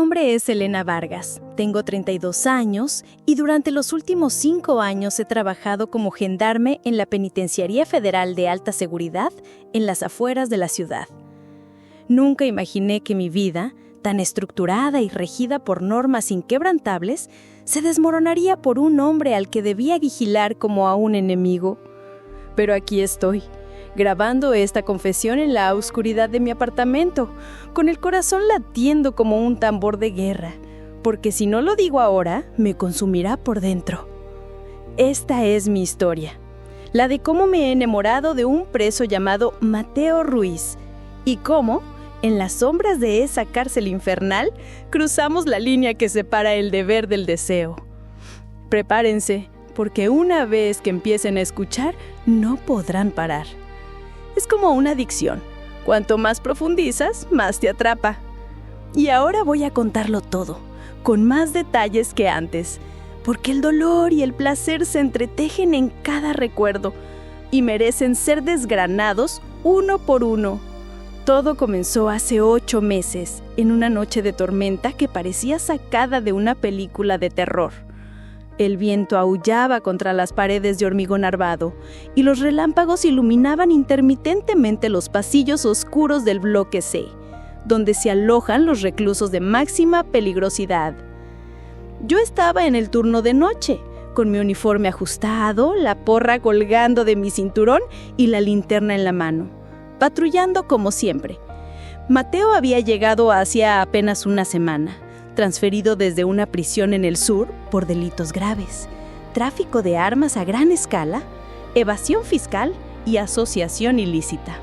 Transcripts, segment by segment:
nombre es Elena Vargas, tengo 32 años y durante los últimos 5 años he trabajado como gendarme en la Penitenciaría Federal de Alta Seguridad en las afueras de la ciudad. Nunca imaginé que mi vida, tan estructurada y regida por normas inquebrantables, se desmoronaría por un hombre al que debía vigilar como a un enemigo. Pero aquí estoy, grabando esta confesión en la oscuridad de mi apartamento, con el corazón latiendo como un tambor de guerra, porque si no lo digo ahora, me consumirá por dentro. Esta es mi historia, la de cómo me he enamorado de un preso llamado Mateo Ruiz, y cómo, en las sombras de esa cárcel infernal, cruzamos la línea que separa el deber del deseo. Prepárense, porque una vez que empiecen a escuchar, no podrán parar. Es como una adicción. Cuanto más profundizas, más te atrapa. Y ahora voy a contarlo todo, con más detalles que antes, porque el dolor y el placer se entretejen en cada recuerdo y merecen ser desgranados uno por uno. Todo comenzó hace 8 meses, en una noche de tormenta que parecía sacada de una película de terror. El viento aullaba contra las paredes de hormigón armado y los relámpagos iluminaban intermitentemente los pasillos oscuros del bloque C, donde se alojan los reclusos de máxima peligrosidad. Yo estaba en el turno de noche, con mi uniforme ajustado, la porra colgando de mi cinturón y la linterna en la mano, patrullando como siempre. Mateo había llegado hacía apenas una semana, transferido desde una prisión en el sur por delitos graves, tráfico de armas a gran escala, evasión fiscal y asociación ilícita.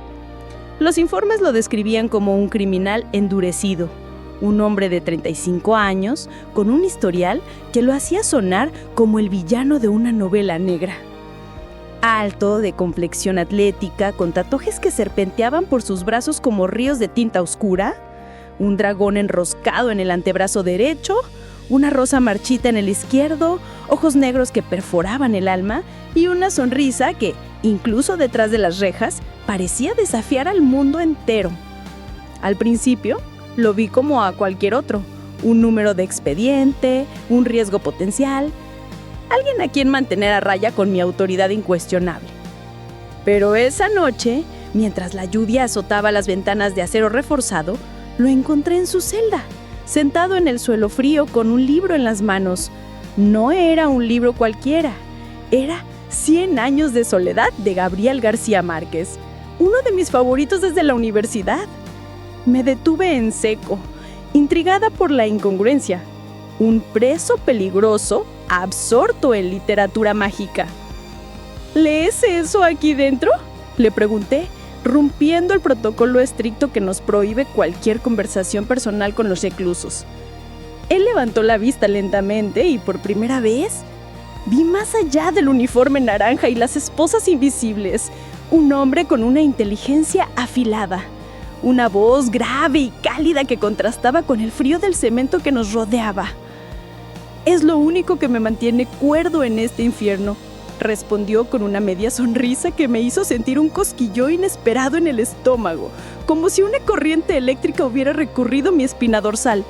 Los informes lo describían como un criminal endurecido, un hombre de 35 años con un historial que lo hacía sonar como el villano de una novela negra. Alto, de complexión atlética, con tatuajes que serpenteaban por sus brazos como ríos de tinta oscura, un dragón enroscado en el antebrazo derecho, una rosa marchita en el izquierdo, ojos negros que perforaban el alma y una sonrisa que, incluso detrás de las rejas, parecía desafiar al mundo entero. Al principio, lo vi como a cualquier otro, un número de expediente, un riesgo potencial, alguien a quien mantener a raya con mi autoridad incuestionable. Pero esa noche, mientras la lluvia azotaba las ventanas de acero reforzado, lo encontré en su celda, sentado en el suelo frío con un libro en las manos. No era un libro cualquiera, era 100 años de soledad de Gabriel García Márquez, uno de mis favoritos desde la universidad. Me detuve en seco, intrigada por la incongruencia. Un preso peligroso, absorto en literatura mágica. ¿Lees eso aquí dentro?, le pregunté, rompiendo el protocolo estricto que nos prohíbe cualquier conversación personal con los reclusos. Él levantó la vista lentamente y por primera vez vi más allá del uniforme naranja y las esposas invisibles, un hombre con una inteligencia afilada, una voz grave y cálida que contrastaba con el frío del cemento que nos rodeaba. «Es lo único que me mantiene cuerdo en este infierno», respondió con una media sonrisa que me hizo sentir un cosquilleo inesperado en el estómago, como si una corriente eléctrica hubiera recorrido mi espina dorsal.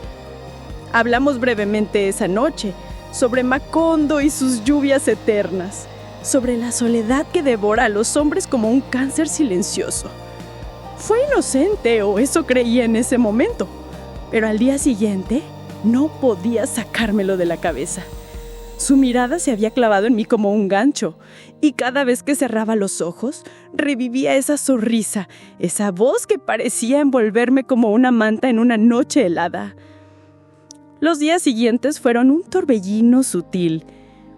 Hablamos brevemente esa noche, sobre Macondo y sus lluvias eternas, sobre la soledad que devora a los hombres como un cáncer silencioso. Fue inocente, o eso creía en ese momento, pero al día siguiente no podía sacármelo de la cabeza. Su mirada se había clavado en mí como un gancho, y cada vez que cerraba los ojos, revivía esa sonrisa, esa voz que parecía envolverme como una manta en una noche helada. Los días siguientes fueron un torbellino sutil,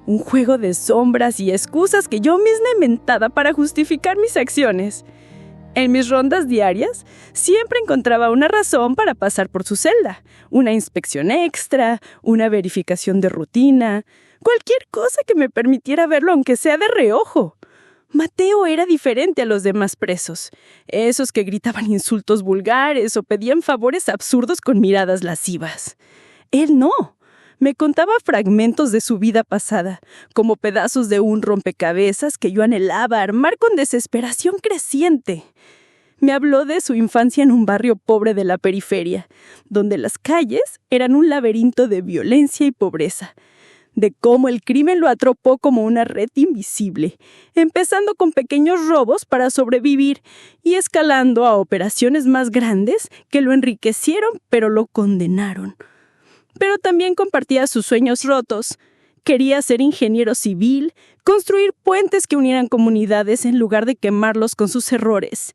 un juego de sombras y excusas que yo misma inventaba para justificar mis acciones. En mis rondas diarias, siempre encontraba una razón para pasar por su celda, una inspección extra, una verificación de rutina, cualquier cosa que me permitiera verlo aunque sea de reojo. Mateo era diferente a los demás presos, esos que gritaban insultos vulgares o pedían favores absurdos con miradas lascivas. Él no. Me contaba fragmentos de su vida pasada, como pedazos de un rompecabezas que yo anhelaba armar con desesperación creciente. Me habló de su infancia en un barrio pobre de la periferia, donde las calles eran un laberinto de violencia y pobreza, de cómo el crimen lo atropó como una red invisible, empezando con pequeños robos para sobrevivir y escalando a operaciones más grandes que lo enriquecieron pero lo condenaron. Pero también compartía sus sueños rotos. Quería ser ingeniero civil, construir puentes que unieran comunidades en lugar de quemarlos con sus errores.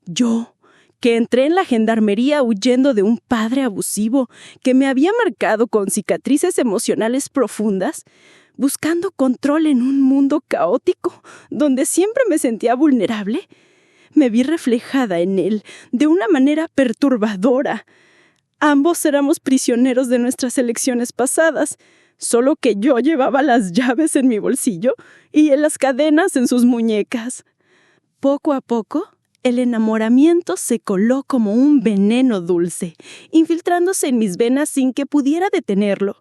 Yo, que entré en la gendarmería huyendo de un padre abusivo que me había marcado con cicatrices emocionales profundas, buscando control en un mundo caótico donde siempre me sentía vulnerable, me vi reflejada en él de una manera perturbadora. Ambos éramos prisioneros de nuestras elecciones pasadas, solo que yo llevaba las llaves en mi bolsillo y él las cadenas en sus muñecas. Poco a poco, el enamoramiento se coló como un veneno dulce, infiltrándose en mis venas sin que pudiera detenerlo.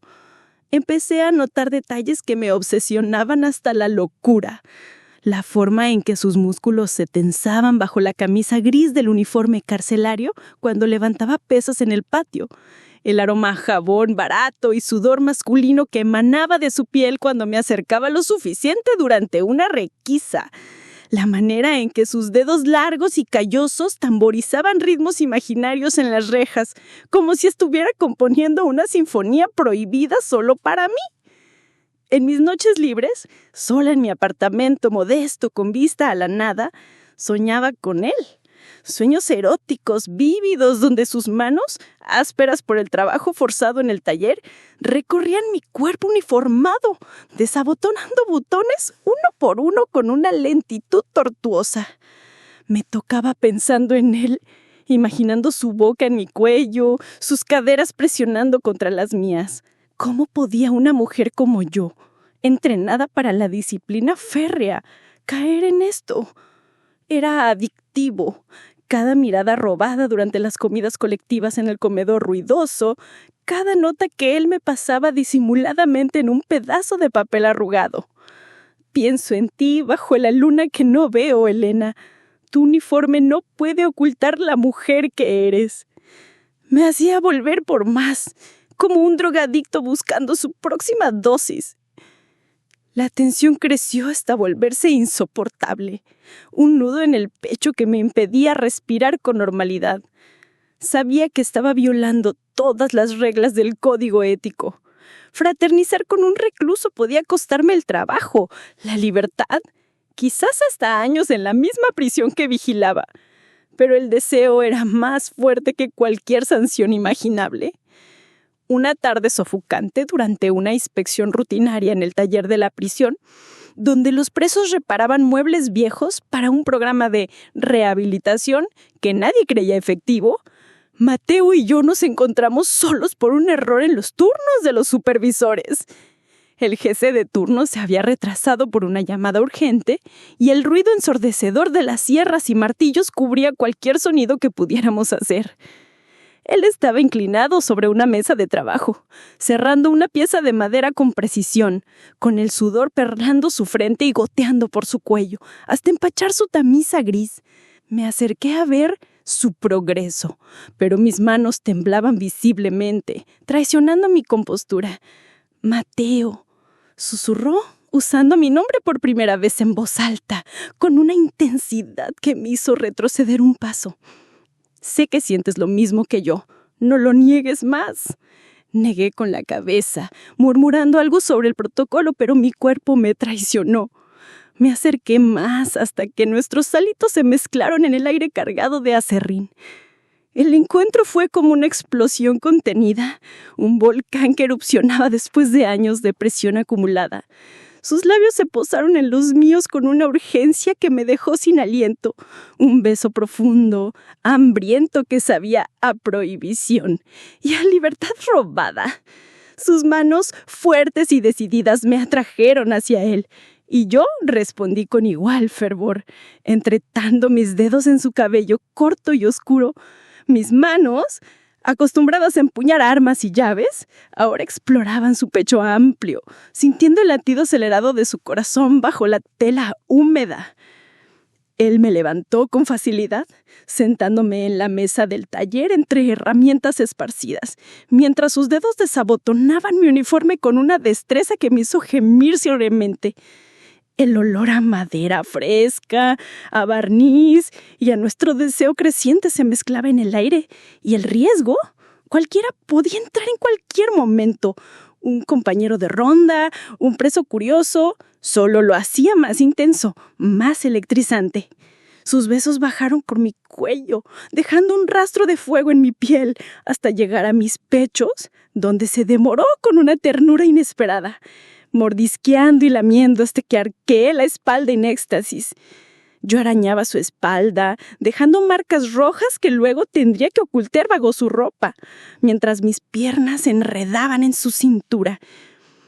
Empecé a notar detalles que me obsesionaban hasta la locura. La forma en que sus músculos se tensaban bajo la camisa gris del uniforme carcelario cuando levantaba pesas en el patio. El aroma a jabón barato y sudor masculino que emanaba de su piel cuando me acercaba lo suficiente durante una requisa. La manera en que sus dedos largos y callosos tamborizaban ritmos imaginarios en las rejas, como si estuviera componiendo una sinfonía prohibida solo para mí. En mis noches libres, sola en mi apartamento modesto con vista a la nada, soñaba con él. Sueños eróticos, vívidos, donde sus manos, ásperas por el trabajo forzado en el taller, recorrían mi cuerpo uniformado, desabotonando botones uno por uno con una lentitud tortuosa. Me tocaba pensando en él, imaginando su boca en mi cuello, sus caderas presionando contra las mías. ¿Cómo podía una mujer como yo, entrenada para la disciplina férrea, caer en esto? Era adictivo. Cada mirada robada durante las comidas colectivas en el comedor ruidoso, cada nota que él me pasaba disimuladamente en un pedazo de papel arrugado. Pienso en ti bajo la luna que no veo, Elena. Tu uniforme no puede ocultar la mujer que eres. Me hacía volver por más, como un drogadicto buscando su próxima dosis. La tensión creció hasta volverse insoportable, un nudo en el pecho que me impedía respirar con normalidad. Sabía que estaba violando todas las reglas del código ético. Fraternizar con un recluso podía costarme el trabajo, la libertad, quizás hasta años en la misma prisión que vigilaba. Pero el deseo era más fuerte que cualquier sanción imaginable. Una tarde sofocante durante una inspección rutinaria en el taller de la prisión, donde los presos reparaban muebles viejos para un programa de rehabilitación que nadie creía efectivo, Mateo y yo nos encontramos solos por un error en los turnos de los supervisores. El jefe de turno se había retrasado por una llamada urgente y el ruido ensordecedor de las sierras y martillos cubría cualquier sonido que pudiéramos hacer. Él estaba inclinado sobre una mesa de trabajo, cerrando una pieza de madera con precisión, con el sudor perlando su frente y goteando por su cuello, hasta empachar su camisa gris. Me acerqué a ver su progreso, pero mis manos temblaban visiblemente, traicionando mi compostura. «Mateo», susurró, usando mi nombre por primera vez en voz alta, con una intensidad que me hizo retroceder un paso. «Sé que sientes lo mismo que yo. No lo niegues más». Negué con la cabeza, murmurando algo sobre el protocolo, pero mi cuerpo me traicionó. Me acerqué más hasta que nuestros halitos se mezclaron en el aire cargado de aserrín. El encuentro fue como una explosión contenida, un volcán que erupcionaba después de años de presión acumulada. Sus labios se posaron en los míos con una urgencia que me dejó sin aliento. Un beso profundo, hambriento que sabía a prohibición y a libertad robada. Sus manos, fuertes y decididas, me atrajeron hacia él. Y yo respondí con igual fervor, entretando mis dedos en su cabello corto y oscuro. Mis manos, acostumbradas a empuñar armas y llaves, ahora exploraban su pecho amplio, sintiendo el latido acelerado de su corazón bajo la tela húmeda. Él me levantó con facilidad, sentándome en la mesa del taller entre herramientas esparcidas, mientras sus dedos desabotonaban mi uniforme con una destreza que me hizo gemir suavemente. El olor a madera fresca, a barniz y a nuestro deseo creciente se mezclaba en el aire, y el riesgo, cualquiera podía entrar en cualquier momento. Un compañero de ronda, un preso curioso, solo lo hacía más intenso, más electrizante. Sus besos bajaron por mi cuello, dejando un rastro de fuego en mi piel, hasta llegar a mis pechos, donde se demoró con una ternura inesperada, mordisqueando y lamiendo hasta que arqueé la espalda en éxtasis. Yo arañaba su espalda, dejando marcas rojas que luego tendría que ocultar bajo su ropa, mientras mis piernas se enredaban en su cintura.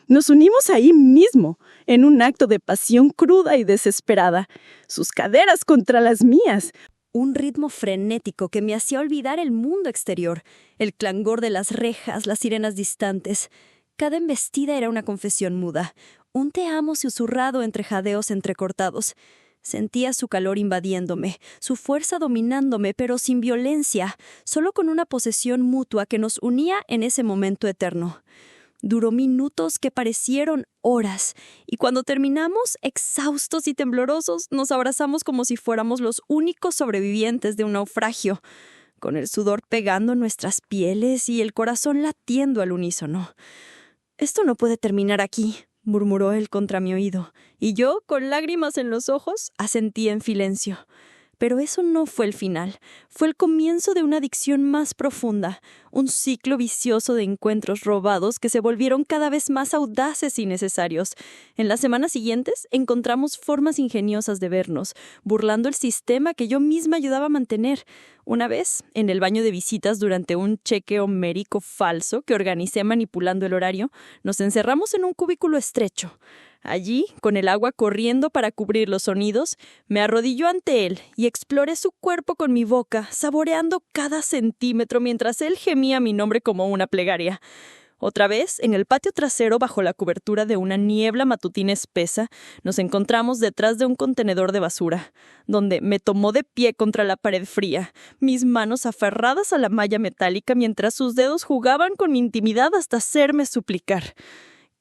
Nos unimos ahí mismo, en un acto de pasión cruda y desesperada, sus caderas contra las mías. Un ritmo frenético que me hacía olvidar el mundo exterior, el clangor de las rejas, las sirenas distantes. Cada embestida era una confesión muda, un te amo susurrado entre jadeos entrecortados. Sentía su calor invadiéndome, su fuerza dominándome, pero sin violencia, solo con una posesión mutua que nos unía en ese momento eterno. Duró minutos que parecieron horas, y cuando terminamos, exhaustos y temblorosos, nos abrazamos como si fuéramos los únicos sobrevivientes de un naufragio, con el sudor pegando en nuestras pieles y el corazón latiendo al unísono. «Esto no puede terminar aquí», murmuró él contra mi oído, y yo, con lágrimas en los ojos, asentí en silencio. Pero eso no fue el final, fue el comienzo de una adicción más profunda, un ciclo vicioso de encuentros robados que se volvieron cada vez más audaces y necesarios. En las semanas siguientes encontramos formas ingeniosas de vernos, burlando el sistema que yo misma ayudaba a mantener. Una vez, en el baño de visitas durante un chequeo médico falso que organicé manipulando el horario, nos encerramos en un cubículo estrecho. Allí, con el agua corriendo para cubrir los sonidos, me arrodilló ante él y exploré su cuerpo con mi boca, saboreando cada centímetro mientras él gemía mi nombre como una plegaria. Otra vez, en el patio trasero, bajo la cobertura de una niebla matutina espesa, nos encontramos detrás de un contenedor de basura, donde me tomó de pie contra la pared fría, mis manos aferradas a la malla metálica mientras sus dedos jugaban con mi intimidad hasta hacerme suplicar.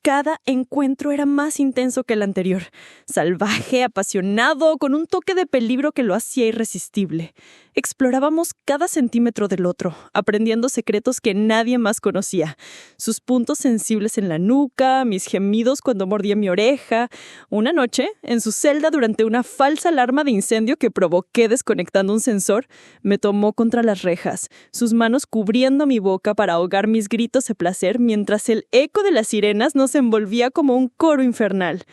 Cada encuentro era más intenso que el anterior, salvaje, apasionado, con un toque de peligro que lo hacía irresistible. Explorábamos cada centímetro del otro, aprendiendo secretos que nadie más conocía. Sus puntos sensibles en la nuca, mis gemidos cuando mordía mi oreja. Una noche, en su celda durante una falsa alarma de incendio que provoqué desconectando un sensor, me tomó contra las rejas, sus manos cubriendo mi boca para ahogar mis gritos de placer mientras el eco de las sirenas nos envolvía como un coro infernal.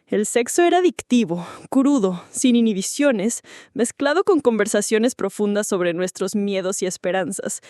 El sexo era adictivo, crudo, sin inhibiciones, mezclado con conversaciones profundas sobre nuestros miedos y esperanzas.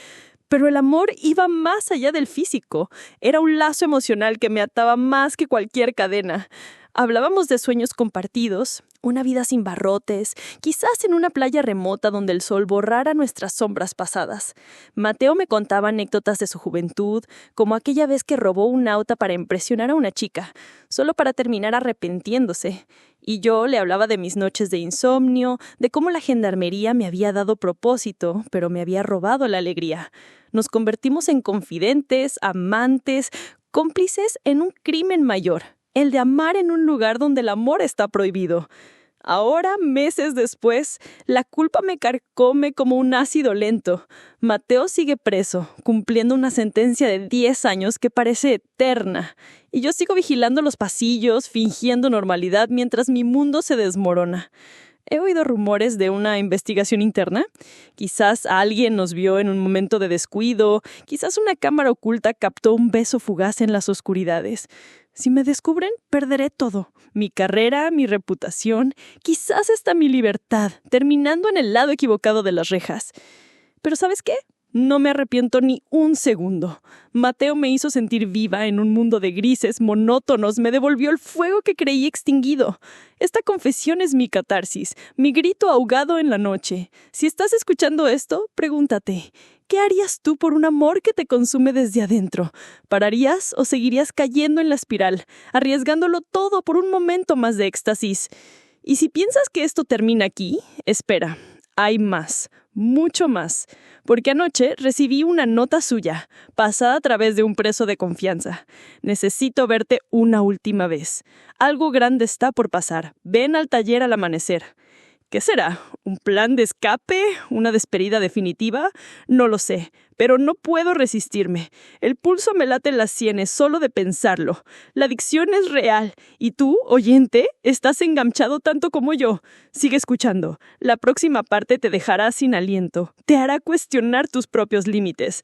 Pero el amor iba más allá del físico. Era un lazo emocional que me ataba más que cualquier cadena. Hablábamos de sueños compartidos, una vida sin barrotes, quizás en una playa remota donde el sol borrara nuestras sombras pasadas. Mateo me contaba anécdotas de su juventud, como aquella vez que robó un auto para impresionar a una chica, solo para terminar arrepintiéndose. Y yo le hablaba de mis noches de insomnio, de cómo la gendarmería me había dado propósito, pero me había robado la alegría. Nos convertimos en confidentes, amantes, cómplices en un crimen mayor. El de amar en un lugar donde el amor está prohibido. Ahora, meses después, la culpa me carcome como un ácido lento. Mateo sigue preso, cumpliendo una sentencia de 10 años que parece eterna. Y yo sigo vigilando los pasillos, fingiendo normalidad mientras mi mundo se desmorona. He oído rumores de una investigación interna. Quizás alguien nos vio en un momento de descuido. Quizás una cámara oculta captó un beso fugaz en las oscuridades. Si me descubren, perderé todo. Mi carrera, mi reputación, quizás hasta mi libertad, terminando en el lado equivocado de las rejas. Pero ¿sabes qué? No me arrepiento ni un segundo. Mateo me hizo sentir viva en un mundo de grises, monótonos, me devolvió el fuego que creí extinguido. Esta confesión es mi catarsis, mi grito ahogado en la noche. Si estás escuchando esto, pregúntate, ¿qué harías tú por un amor que te consume desde adentro? ¿Pararías o seguirías cayendo en la espiral, arriesgándolo todo por un momento más de éxtasis? Y si piensas que esto termina aquí, espera, hay más, mucho más, porque anoche recibí una nota suya, pasada a través de un preso de confianza. Necesito verte una última vez. Algo grande está por pasar. Ven al taller al amanecer. ¿Qué será? ¿Un plan de escape? ¿Una despedida definitiva? No lo sé, pero no puedo resistirme. El pulso me late en las sienes solo de pensarlo. La adicción es real. Y tú, oyente, estás enganchado tanto como yo. Sigue escuchando. La próxima parte te dejará sin aliento. Te hará cuestionar tus propios límites.